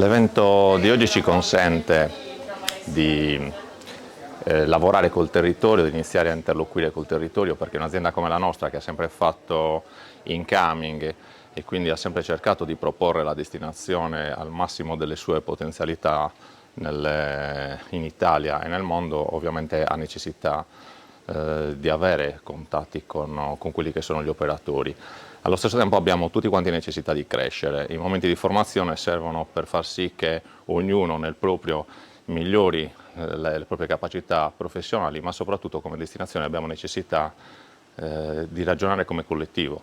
L'evento di oggi ci consente di lavorare col territorio, di iniziare a interloquire col territorio, perché un'azienda come la nostra, che ha sempre fatto incoming e quindi ha sempre cercato di proporre la destinazione al massimo delle sue potenzialità in Italia e nel mondo, ovviamente ha necessità di avere contatti con quelli che sono gli operatori. Allo stesso tempo abbiamo tutti quanti necessità di crescere. I momenti di formazione servono per far sì che ognuno nel proprio migliori le proprie capacità professionali, ma soprattutto come destinazione abbiamo necessità di ragionare come collettivo.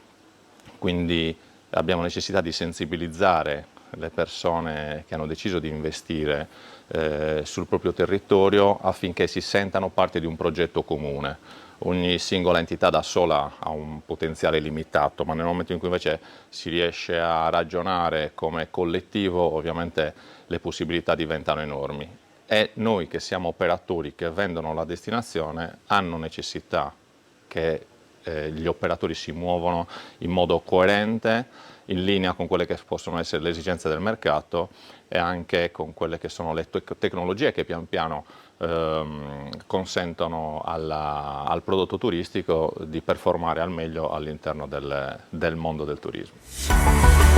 Quindi abbiamo necessità di sensibilizzare le persone che hanno deciso di investire sul proprio territorio affinché si sentano parte di un progetto comune. Ogni singola entità da sola ha un potenziale limitato, ma nel momento in cui invece si riesce a ragionare come collettivo, ovviamente le possibilità diventano enormi. E noi che siamo operatori che vendono la destinazione hanno necessità che gli operatori si muovono in modo coerente, in linea con quelle che possono essere le esigenze del mercato e anche con quelle che sono le tecnologie che pian piano consentono al prodotto turistico di performare al meglio all'interno del mondo del turismo.